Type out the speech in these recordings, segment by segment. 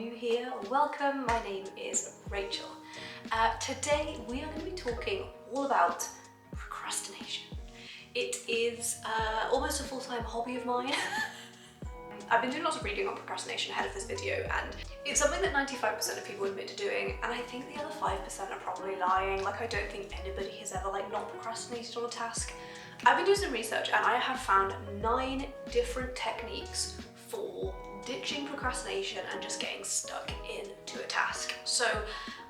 new here, welcome. My name is Rachel. Today we are going to be talking all about procrastination. It is almost a full-time hobby of mine. I've been doing lots of reading on procrastination ahead of this video, and it's something that 95% of people admit to doing, and I think the other 5% are probably lying. Like, I don't think anybody has ever not procrastinated on a task. I've been doing some research and I have found 9 different techniques for ditching procrastination and just getting stuck into a task. So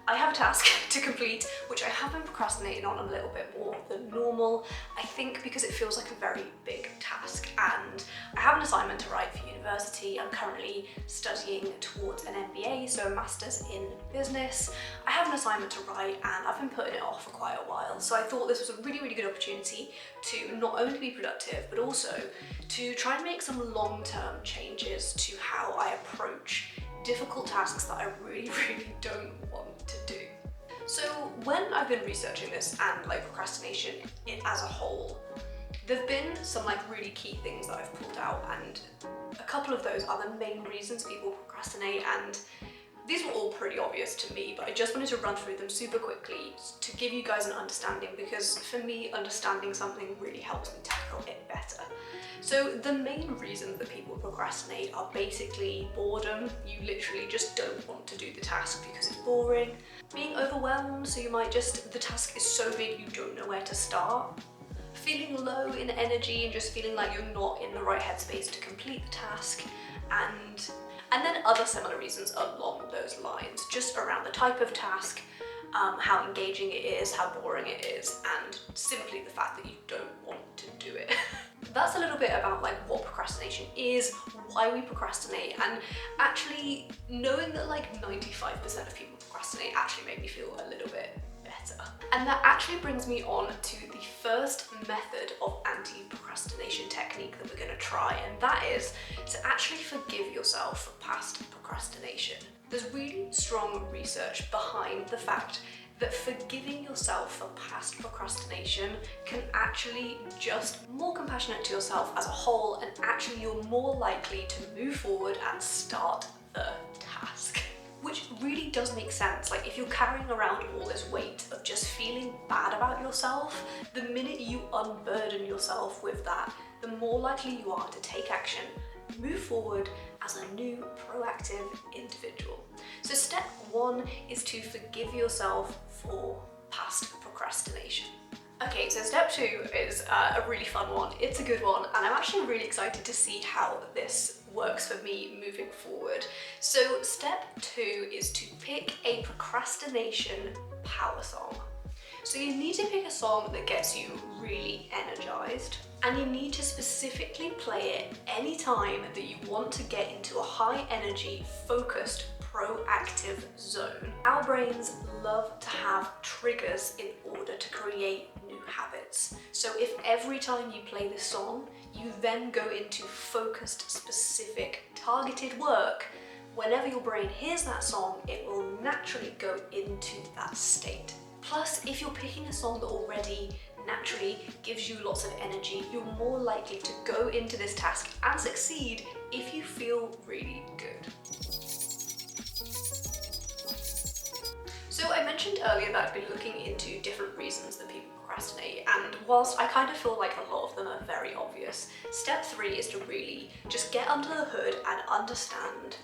I have a task to complete, which I have been procrastinating on a little bit more than normal, I think because it feels like a very big task, and I have an assignment to write for university. I'm currently studying towards an MBA, so a master's in business. I have an assignment to write and I've been putting it off for quite a while, so I thought this was a really good opportunity to not only be productive but also to try and make some long-term changes to how I approach difficult tasks that I really don't want to do. So when I've been researching this and procrastination as a whole, there've been some really key things that I've pulled out, and a couple of those are the main reasons people procrastinate, and these were all pretty obvious to me, but I just wanted to run through them super quickly to give you guys an understanding, because for me, understanding something really helps me tackle it better. So the main reasons that people procrastinate are basically boredom. You literally just don't want to do the task because it's boring. Being overwhelmed, so you might the task is so big you don't know where to start. Feeling low in energy and just feeling like you're not in the right headspace to complete the task. And then other similar reasons along those lines, just around the type of task, how engaging it is, how boring it is, and simply the fact that you don't want to do it. That's a little bit about what procrastination is, why we procrastinate, and actually knowing that 95% of people procrastinate actually made me feel a little bit better. And that actually brings me on to the first method of anti-procrastination technique that we're going to try, and that is to actually forgive yourself for past procrastination. There's really strong research behind the fact that forgiving yourself for past procrastination can actually just more compassionate to yourself as a whole, and actually you're more likely to move forward and start the task. Which really does make sense. If you're carrying around all this weight of just feeling bad about yourself, the minute you unburden yourself with that, the more likely you are to take action, move forward as a new proactive individual. So step 1 is to forgive yourself for past procrastination. Okay, so step 2 is a really fun one. It's a good one, and I'm actually really excited to see how this works for me moving forward. So step 2 is to pick a procrastination power song. So you need to pick a song that gets you really energized, and you need to specifically play it anytime that you want to get into a high energy, focused, proactive zone. Our brains love to have triggers in order to create new habits. So if every time you play this song, you then go into focused, specific, targeted work, whenever your brain hears that song, it will naturally go into that state. Plus, if you're picking a song that already naturally gives you lots of energy, you're more likely to go into this task and succeed if you feel really good. So I mentioned earlier that I've been looking into different reasons that people procrastinate, and whilst I kind of feel like a lot of them are very obvious, step 3 is to really just get under the hood and understand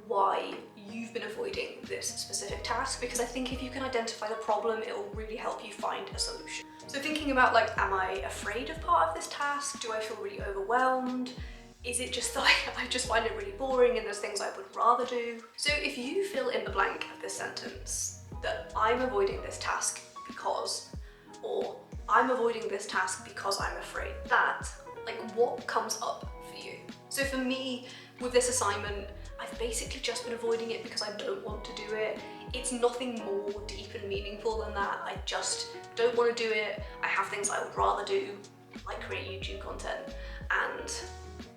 why you've been avoiding this specific task, because I think if you can identify the problem, it will really help you find a solution. So thinking about am I afraid of part of this task? Do I feel really overwhelmed? Is it just that I just find it really boring and there's things I would rather do? So if you fill in the blank of this sentence, that I'm avoiding this task because, or I'm avoiding this task because I'm afraid that, what comes up for you? So for me, with this assignment, I've basically just been avoiding it because I don't want to do it. It's nothing more deep and meaningful than that. I just don't want to do it. I have things I would rather do, like create YouTube content, and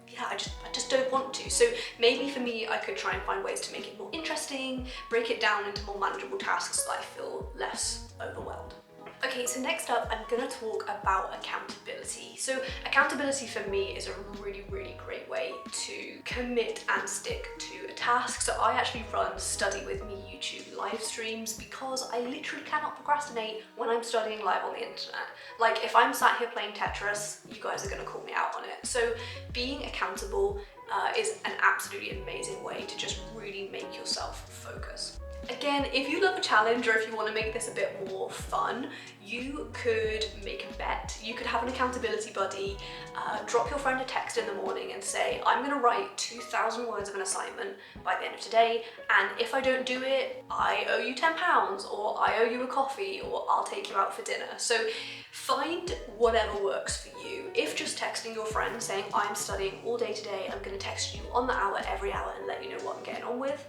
yeah, I just don't want to. So maybe for me, I could try and find ways to make it more interesting, break it down into more manageable tasks so that I feel less overwhelmed. Okay, so next up, I'm gonna talk about accountability. So accountability for me is a really, really great way to commit and stick to a task. So I actually run Study With Me YouTube live streams because I literally cannot procrastinate when I'm studying live on the internet. Like if I'm sat here playing Tetris, you guys are gonna call me out on it. So being accountable is an absolutely amazing way to just really make yourself focus. Again, if you love a challenge or if you want to make this a bit more fun, you could make a bet. You could have an accountability buddy, drop your friend a text in the morning and say, I'm going to write 2,000 words of an assignment by the end of today, and if I don't do it, I owe you £10, or I owe you a coffee, or I'll take you out for dinner. So find whatever works for you. If just texting your friend saying, I'm studying all day today, I'm going to text you on the hour every hour and let you know what I'm getting on with,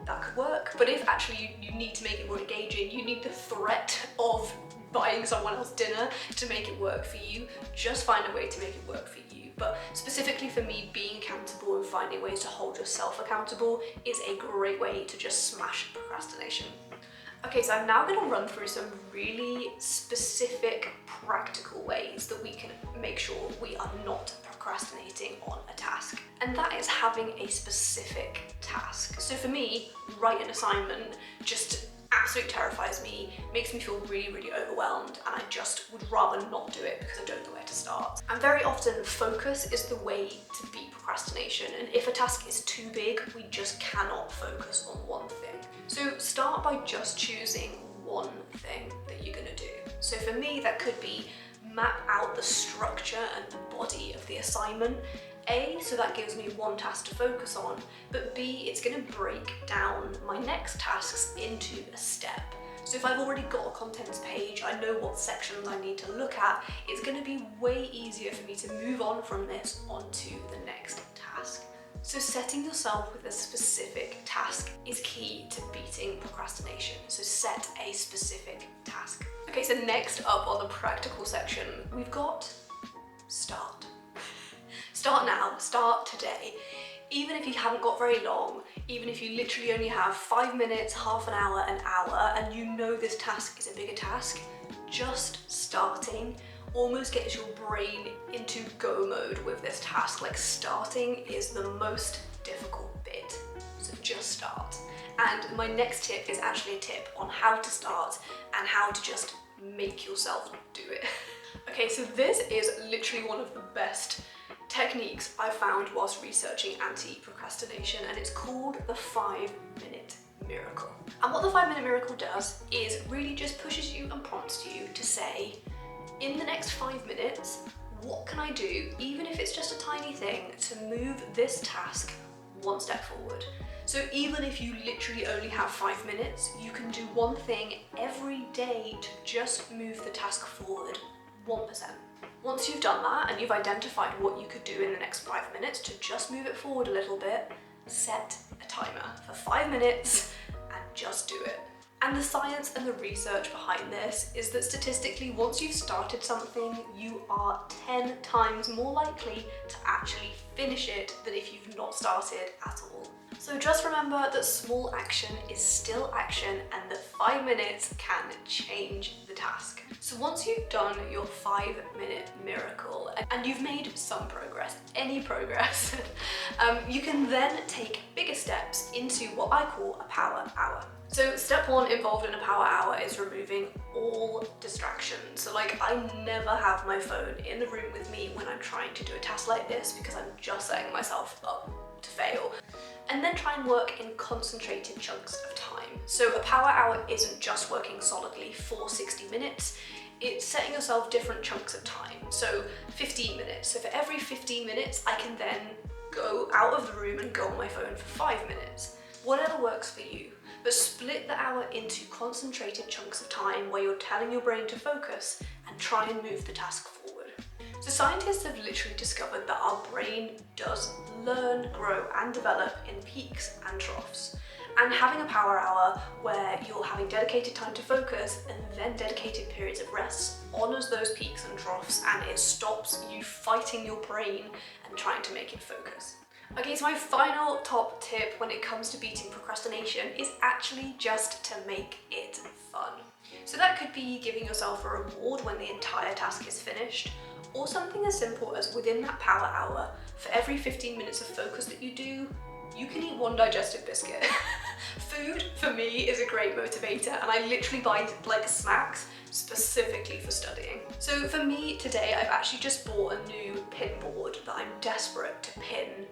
that could work. But if actually you need to make it more engaging, you need the threat of buying someone else dinner to make it work for you, just find a way to make it work for you. But specifically for me, being accountable and finding ways to hold yourself accountable is a great way to just smash procrastination. Okay, so I'm now going to run through some really specific, practical ways that we can make sure we are not procrastinating on a task. And that is having a specific task. So for me, write an assignment just absolutely terrifies me, makes me feel really, really overwhelmed, and I just would rather not do it because I don't know where to start. And very often, focus is the way to beat procrastination, and if a task is too big, we just cannot focus on one thing. So start by just choosing one thing that you're gonna do. So for me, that could be map out the structure and the body of the assignment. A, so that gives me one task to focus on, but B, it's going to break down my next tasks into a step. So if I've already got a contents page, I know what sections I need to look at, it's going to be way easier for me to move on from this onto the next task. So setting yourself with a specific task is key to beating procrastination. So set a specific task. Okay, so next up on the practical section, we've got start. Start now, start today. Even if you haven't got very long, even if you literally only have 5 minutes, half an hour, and you know this task is a bigger task, just starting almost gets your brain into go mode with this task. Like starting is the most difficult bit, so just start. And my next tip is actually a tip on how to start and how to just make yourself do it. Okay, so this is literally one of the best techniques I found whilst researching anti-procrastination, and it's called the 5-minute miracle. And what the 5-minute miracle does is really just pushes you and prompts you to say, in the next 5 minutes, what can I do, even if it's just a tiny thing, to move this task one step forward. So even if you literally only have 5 minutes, you can do one thing every day to just move the task forward 1%. Once you've done that and you've identified what you could do in the next 5 minutes to just move it forward a little bit, set a timer for 5 minutes and just do it. And the science and the research behind this is that statistically, once you've started something, you are 10 times more likely to actually finish it than if you've not started at all. So just remember that small action is still action and that 5 minutes can change the task. So once you've done your 5-minute miracle and you've made some progress, any progress, you can then take bigger steps into what I call a power hour. So step 1 involved in a power hour is removing all distractions. So like I never have my phone in the room with me when I'm trying to do a task like this because I'm just setting myself up to fail. And then try and work in concentrated chunks of time. So a power hour isn't just working solidly for 60 minutes, it's setting yourself different chunks of time. So 15 minutes. So for every 15 minutes, I can then go out of the room and go on my phone for 5 minutes. Whatever works for you, but split the hour into concentrated chunks of time where you're telling your brain to focus and try and move the task forward. So scientists have literally discovered that our brain does learn, grow and develop in peaks and troughs. And having a power hour where you're having dedicated time to focus and then dedicated periods of rest honors those peaks and troughs, and it stops you fighting your brain and trying to make it focus. Okay, so my final top tip when it comes to beating procrastination is actually just to make it fun. So that could be giving yourself a reward when the entire task is finished, or something as simple as within that power hour, for every 15 minutes of focus that you do, you can eat one digestive biscuit. Food, for me, is a great motivator, and I literally buy like snacks specifically for studying. So for me today, I've actually just bought a new pin board that I'm desperate to pin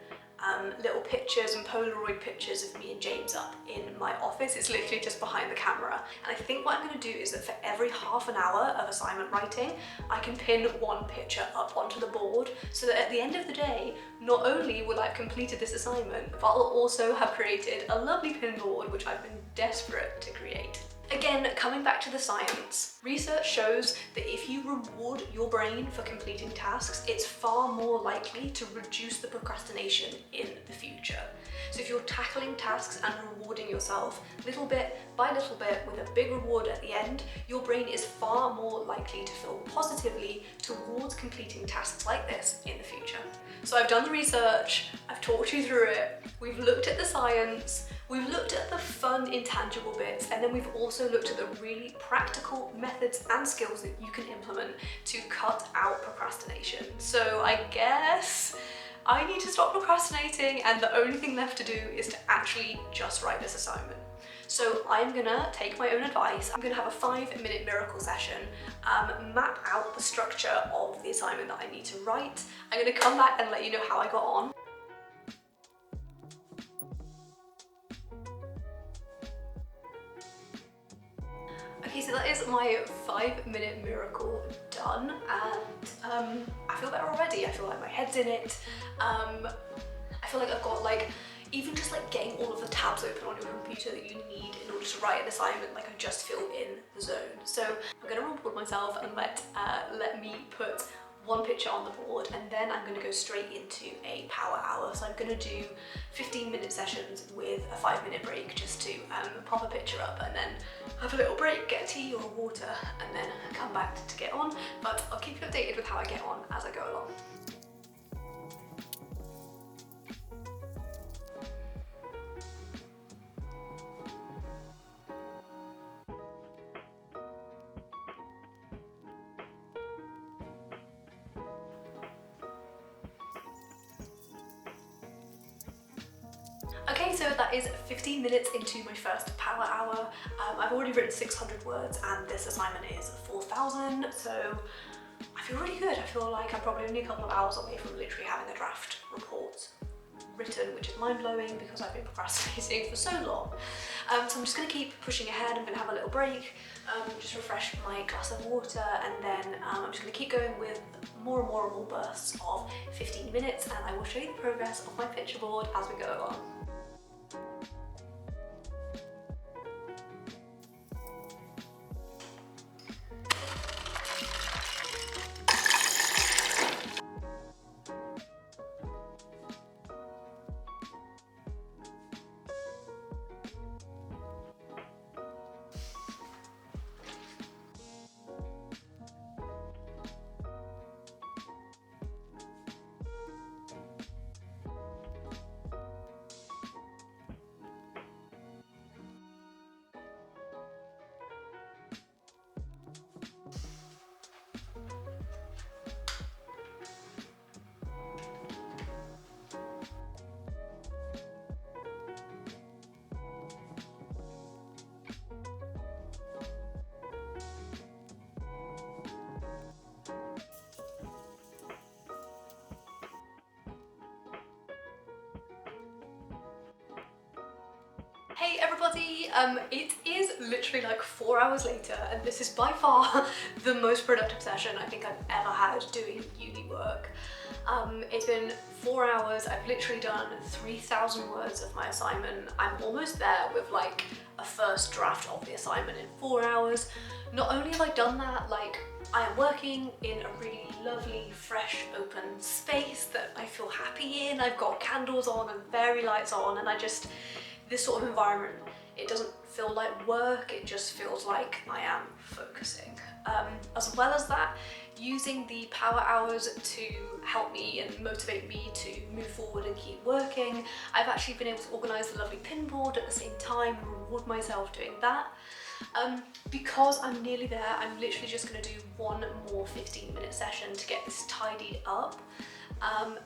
little pictures and Polaroid pictures of me and James up in my office. It's literally just behind the camera. And I think what I'm going to do is that for every half an hour of assignment writing, I can pin one picture up onto the board, so that at the end of the day, not only will I have completed this assignment, but I'll also have created a lovely pin board which I've been desperate to create. Again, coming back to the science, research shows that if you reward your brain for completing tasks, it's far more likely to reduce the procrastination in the future. So if you're tackling tasks and rewarding yourself little bit by little bit with a big reward at the end, your brain is far more likely to feel positively towards completing tasks like this in the future. So I've done the research, I've talked you through it, we've looked at the science, we've looked at the fun, intangible bits, and then we've also looked at the really practical methods and skills that you can implement to cut out procrastination. So I guess I need to stop procrastinating, and the only thing left to do is to actually just write this assignment. So I'm gonna take my own advice. I'm gonna have a 5-minute miracle session, map out the structure of the assignment that I need to write. I'm gonna come back and let you know how I got on. Okay, so that is my 5-minute miracle done, and I feel better already. I feel like my head's in it. I feel like I've got even just getting all of the tabs open on your computer that you need in order to write an assignment, I just feel in the zone. So I'm gonna reward myself and let me put one picture on the board, and then I'm going to go straight into a power hour. So I'm going to do 15-minute sessions with a 5-minute break, just to pop a picture up and then have a little break, get a tea or water, and then come back to get on. But I'll keep you updated with how I get on as I go along. Okay, so that is 15 minutes into my first power hour. I've already written 600 words and this assignment is 4,000, so I feel really good. I feel like I'm probably only a couple of hours away from literally having a draft report written, which is mind-blowing because I've been procrastinating for so long. So I'm just going to keep pushing ahead. I'm going to have a little break, just refresh my glass of water, and then I'm just going to keep going with more and more bursts of 15 minutes, and I will show you the progress of my picture board as we go along. Hey everybody, it is literally 4 hours later, and this is by far the most productive session I think I've ever had doing uni work. It's been 4 hours, I've literally done 3,000 words of my assignment. I'm almost there with a first draft of the assignment in 4 hours. Not only have I done that, I am working in a really lovely, fresh, open space that I feel happy in. I've got candles on and fairy lights on, and this sort of environment, it doesn't feel like work, it just feels like I am focusing. As well as that, using the power hours to help me and motivate me to move forward and keep working, I've actually been able to organise the lovely pin board at the same time and reward myself doing that. Because I'm nearly there, I'm literally just going to do one more 15-minute session to get this tidied up.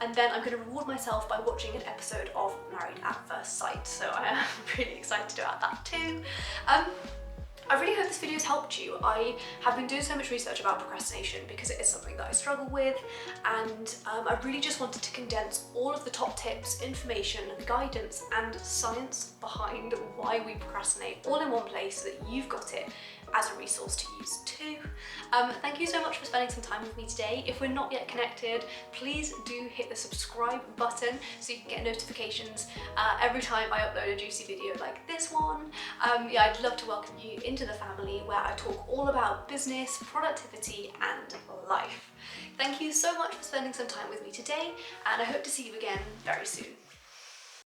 And then I'm going to reward myself by watching an episode of Married at First Sight, so I am really excited about that too. I really hope this video has helped you. I have been doing so much research about procrastination because it is something that I struggle with, and I really just wanted to condense all of the top tips, information, guidance and science behind why we procrastinate all in one place so that you've got it as a resource to use too. Thank you so much for spending some time with me today. If we're not yet connected, please do hit the subscribe button so you can get notifications every time I upload a juicy video like this one. Yeah, I'd love to welcome you into the family where I talk all about business, productivity and life. Thank you so much for spending some time with me today, and I hope to see you again very soon.